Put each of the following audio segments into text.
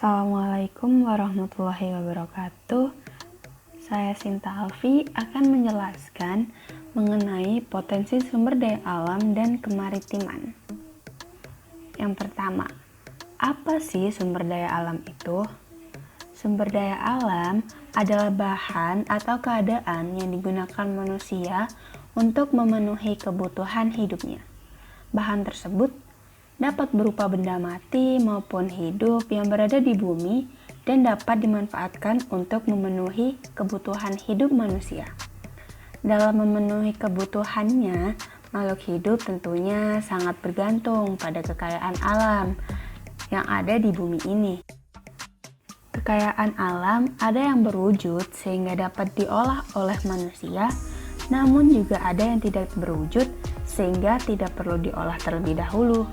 Assalamualaikum warahmatullahi wabarakatuh. Saya Sinta Alfi akan menjelaskan mengenai potensi sumber daya alam dan kemaritiman. Yang pertama, apa sih sumber daya alam itu? Sumber daya alam adalah bahan atau keadaan yang digunakan manusia untuk memenuhi kebutuhan hidupnya. Bahan tersebut dapat berupa benda mati maupun hidup yang berada di bumi dan dapat dimanfaatkan untuk memenuhi kebutuhan hidup manusia. Dalam memenuhi kebutuhannya, makhluk hidup tentunya sangat bergantung pada kekayaan alam yang ada di bumi ini. Kekayaan alam ada yang berwujud sehingga dapat diolah oleh manusia, namun juga ada yang tidak berwujud sehingga tidak perlu diolah terlebih dahulu.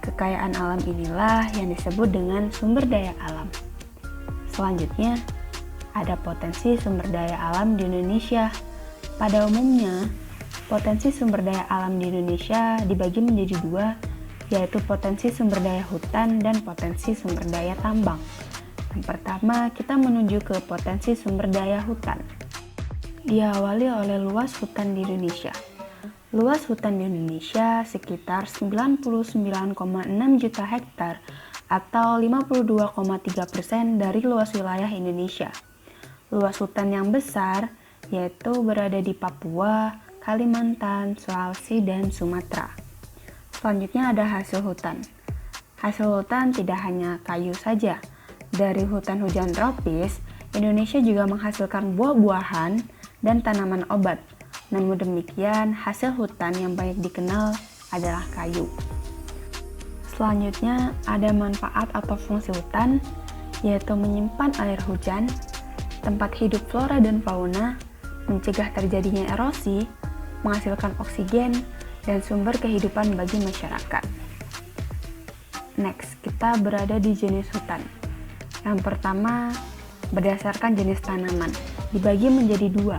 Kekayaan alam inilah yang disebut dengan sumber daya alam. Selanjutnya, ada potensi sumber daya alam di Indonesia. Pada umumnya, potensi sumber daya alam di Indonesia dibagi menjadi dua, yaitu potensi sumber daya hutan dan potensi sumber daya tambang. Yang pertama, kita menuju ke potensi sumber daya hutan. Diawali oleh luas hutan di Indonesia. Luas hutan di Indonesia sekitar 99,6 juta hektar atau 52,3% dari luas wilayah Indonesia. Luas hutan yang besar yaitu berada di Papua, Kalimantan, Sulawesi, dan Sumatera. Selanjutnya ada hasil hutan. Hasil hutan tidak hanya kayu saja. Dari hutan hujan tropis, Indonesia juga menghasilkan buah-buahan dan tanaman obat. Namun demikian, hasil hutan yang banyak dikenal adalah kayu. Selanjutnya, ada manfaat atau fungsi hutan, yaitu menyimpan air hujan, tempat hidup flora dan fauna, mencegah terjadinya erosi, menghasilkan oksigen, dan sumber kehidupan bagi masyarakat. Next, kita berada di jenis hutan. Yang pertama, berdasarkan jenis tanaman, dibagi menjadi dua.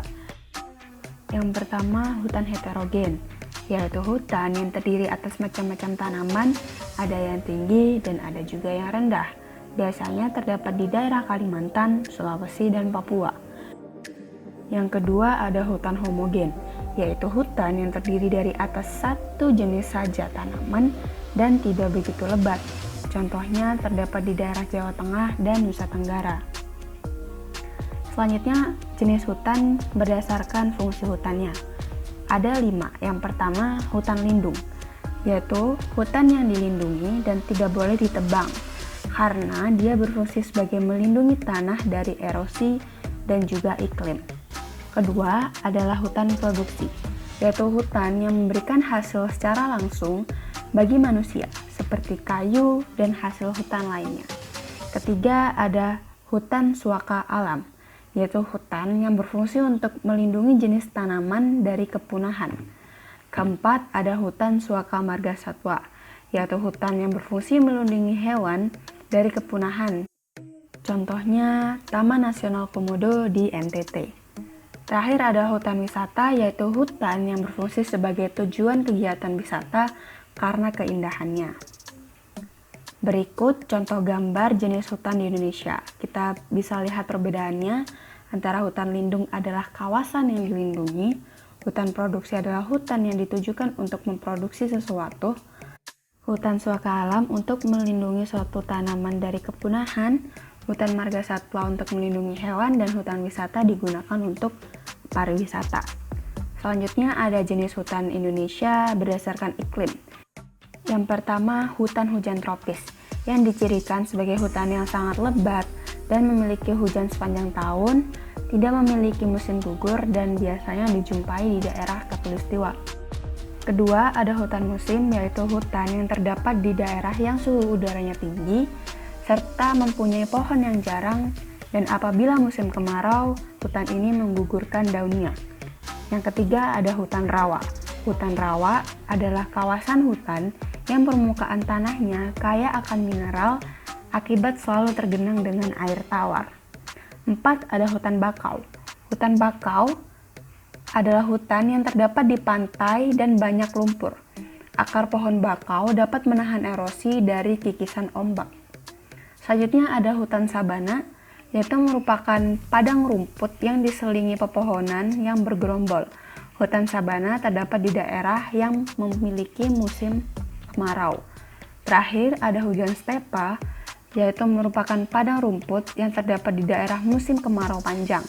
Yang pertama, hutan heterogen, yaitu hutan yang terdiri atas macam-macam tanaman, ada yang tinggi dan ada juga yang rendah. Biasanya terdapat di daerah Kalimantan, Sulawesi, dan Papua. Yang kedua, ada hutan homogen, yaitu hutan yang terdiri dari atas satu jenis saja tanaman dan tidak begitu lebat. Contohnya terdapat di daerah Jawa Tengah dan Nusa Tenggara. Selanjutnya, jenis hutan berdasarkan fungsi hutannya. Ada 5. Yang pertama, hutan lindung, yaitu hutan yang dilindungi dan tidak boleh ditebang, karena dia berfungsi sebagai melindungi tanah dari erosi dan juga iklim. Kedua, adalah hutan produksi, yaitu hutan yang memberikan hasil secara langsung bagi manusia, seperti kayu dan hasil hutan lainnya. Ketiga, ada hutan suaka alam, yaitu hutan yang berfungsi untuk melindungi jenis tanaman dari kepunahan. Keempat, ada hutan suaka marga satwa, yaitu hutan yang berfungsi melindungi hewan dari kepunahan. Contohnya, Taman Nasional Komodo di NTT. Terakhir ada hutan wisata, yaitu hutan yang berfungsi sebagai tujuan kegiatan wisata karena keindahannya. Berikut contoh gambar jenis hutan di Indonesia. Kita bisa lihat perbedaannya antara hutan lindung adalah kawasan yang dilindungi, hutan produksi adalah hutan yang ditujukan untuk memproduksi sesuatu, hutan suaka alam untuk melindungi suatu tanaman dari kepunahan, hutan marga satwa untuk melindungi hewan, dan hutan wisata digunakan untuk pariwisata. Selanjutnya ada jenis hutan Indonesia berdasarkan iklim. Yang pertama, hutan hujan tropis, yang dicirikan sebagai hutan yang sangat lebat dan memiliki hujan sepanjang tahun, tidak memiliki musim gugur, dan biasanya dijumpai di daerah khatulistiwa. Kedua, ada hutan musim, yaitu hutan yang terdapat di daerah yang suhu udaranya tinggi, serta mempunyai pohon yang jarang, dan apabila musim kemarau, hutan ini menggugurkan daunnya. Yang ketiga, ada hutan rawa. Hutan rawa adalah kawasan hutan yang permukaan tanahnya kaya akan mineral akibat selalu tergenang dengan air tawar. 4. Ada hutan bakau. Hutan bakau adalah hutan yang terdapat di pantai dan banyak lumpur. Akar pohon bakau dapat menahan erosi dari kikisan ombak. Selanjutnya ada hutan sabana, yaitu merupakan padang rumput yang diselingi pepohonan yang bergerombol. Hutan sabana terdapat di daerah yang memiliki musim kemarau. Terakhir ada hujan stepa, yaitu merupakan padang rumput yang terdapat di daerah musim kemarau panjang.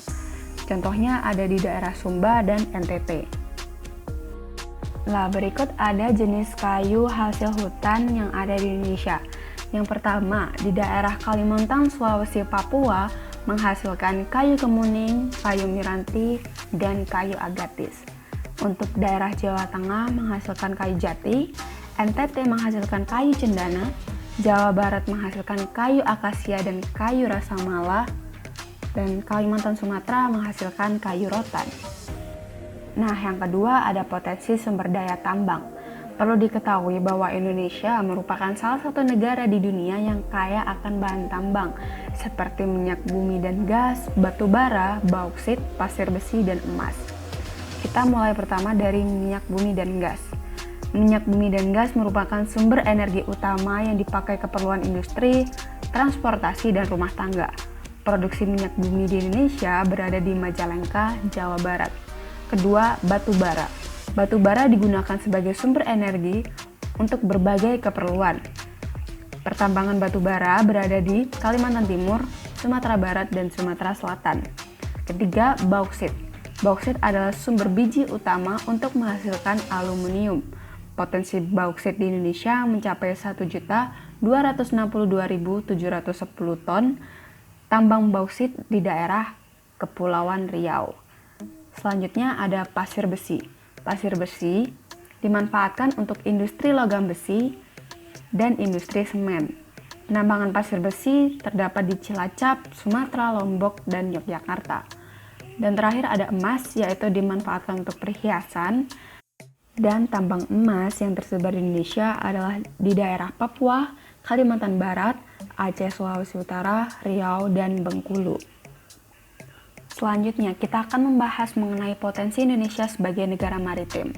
Contohnya ada di daerah Sumba dan NTT. Nah, berikut ada jenis kayu hasil hutan yang ada di Indonesia. Yang pertama, di daerah Kalimantan, Sulawesi, Papua menghasilkan kayu kemuning, kayu miranti, dan kayu agatis. Untuk daerah Jawa Tengah menghasilkan kayu jati, NTT menghasilkan kayu cendana, Jawa Barat menghasilkan kayu akasia dan kayu rasa mala, dan Kalimantan Sumatera menghasilkan kayu rotan. Nah, yang kedua ada potensi sumber daya tambang. Perlu diketahui bahwa Indonesia merupakan salah satu negara di dunia yang kaya akan bahan tambang seperti minyak bumi dan gas, batu bara, bauksit, pasir besi, dan emas. Kita mulai pertama dari minyak bumi dan gas. Minyak bumi dan gas merupakan sumber energi utama yang dipakai keperluan industri, transportasi, dan rumah tangga. Produksi minyak bumi di Indonesia berada di Majalengka, Jawa Barat. Kedua, batu bara. Batu bara digunakan sebagai sumber energi untuk berbagai keperluan. Pertambangan batu bara berada di Kalimantan Timur, Sumatera Barat, dan Sumatera Selatan. Ketiga, bauksit. Bauksit adalah sumber biji utama untuk menghasilkan aluminium. Potensi bauksit di Indonesia mencapai 1.262.710 ton. Tambang bauksit di daerah Kepulauan Riau. Selanjutnya ada pasir besi. Pasir besi dimanfaatkan untuk industri logam besi dan industri semen. Penambangan pasir besi terdapat di Cilacap, Sumatera, Lombok, dan Yogyakarta. Dan terakhir ada emas, yaitu dimanfaatkan untuk perhiasan. Dan tambang emas yang tersebar di Indonesia adalah di daerah Papua, Kalimantan Barat, Aceh, Sulawesi Utara, Riau, dan Bengkulu. Selanjutnya, kita akan membahas mengenai potensi Indonesia sebagai negara maritim.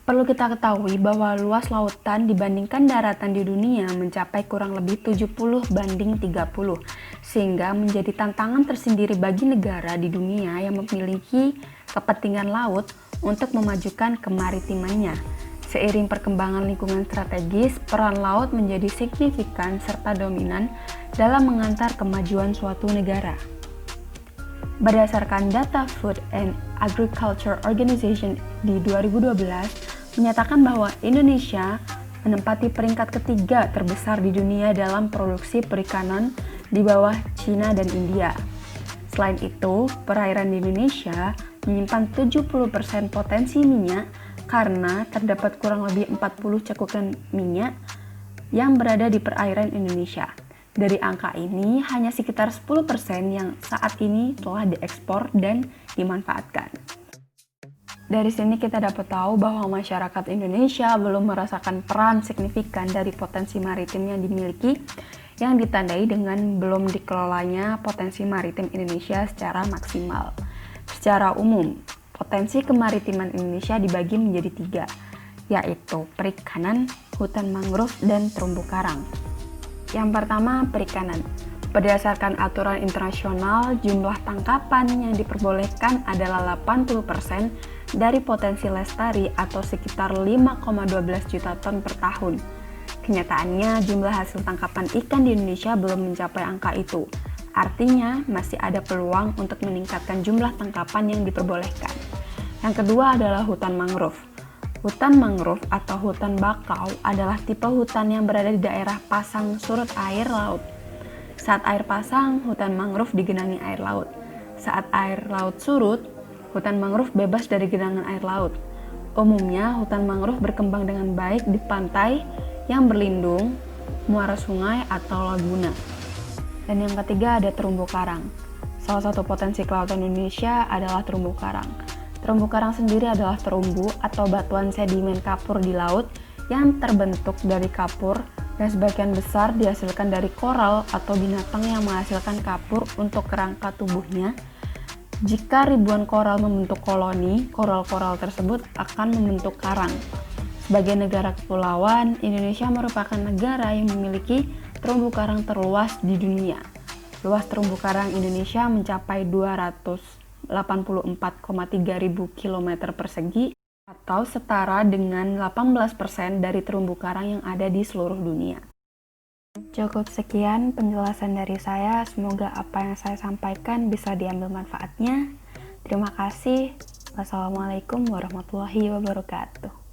Perlu kita ketahui bahwa luas lautan dibandingkan daratan di dunia mencapai kurang lebih 70:30, sehingga menjadi tantangan tersendiri bagi negara di dunia yang memiliki kepentingan laut untuk memajukan kemaritimannya. Seiring perkembangan lingkungan strategis, peran laut menjadi signifikan serta dominan dalam mengantar kemajuan suatu negara. Berdasarkan data Food and Agriculture Organization di 2012, menyatakan bahwa Indonesia menempati peringkat ketiga terbesar di dunia dalam produksi perikanan di bawah Cina dan India. Selain itu, perairan di Indonesia menyimpan 70% potensi minyak karena terdapat kurang lebih 40 cekukan minyak yang berada di perairan Indonesia. Dari angka ini, hanya sekitar 10% yang saat ini telah diekspor dan dimanfaatkan. Dari sini kita dapat tahu bahwa masyarakat Indonesia belum merasakan peran signifikan dari potensi maritim yang dimiliki, yang ditandai dengan belum dikelolanya potensi maritim Indonesia secara maksimal. Secara umum, potensi kemaritiman Indonesia dibagi menjadi 3, yaitu perikanan, hutan mangrove, dan terumbu karang. Yang pertama, perikanan. Berdasarkan aturan internasional, jumlah tangkapan yang diperbolehkan adalah 80% dari potensi lestari atau sekitar 5,12 juta ton per tahun. Kenyataannya, jumlah hasil tangkapan ikan di Indonesia belum mencapai angka itu. Artinya, masih ada peluang untuk meningkatkan jumlah tangkapan yang diperbolehkan. Yang kedua adalah hutan mangrove. Hutan mangrove atau hutan bakau adalah tipe hutan yang berada di daerah pasang surut air laut. Saat air pasang, hutan mangrove digenangi air laut. Saat air laut surut, hutan mangrove bebas dari genangan air laut. Umumnya, hutan mangrove berkembang dengan baik di pantai yang berlindung, muara sungai, atau laguna. Dan yang ketiga ada terumbu karang. Salah satu potensi kelautan Indonesia adalah terumbu karang. Terumbu karang sendiri adalah terumbu atau batuan sedimen kapur di laut yang terbentuk dari kapur dan sebagian besar dihasilkan dari koral atau binatang yang menghasilkan kapur untuk kerangka tubuhnya. Jika ribuan koral membentuk koloni, koral-koral tersebut akan membentuk karang. Sebagai negara kepulauan, Indonesia merupakan negara yang memiliki terumbu karang terluas di dunia. Luas terumbu karang Indonesia mencapai 284,3 ribu kilometer persegi atau setara dengan 18% dari terumbu karang yang ada di seluruh dunia. Cukup sekian penjelasan dari saya, semoga apa yang saya sampaikan bisa diambil manfaatnya. Terima kasih. Wassalamualaikum warahmatullahi wabarakatuh.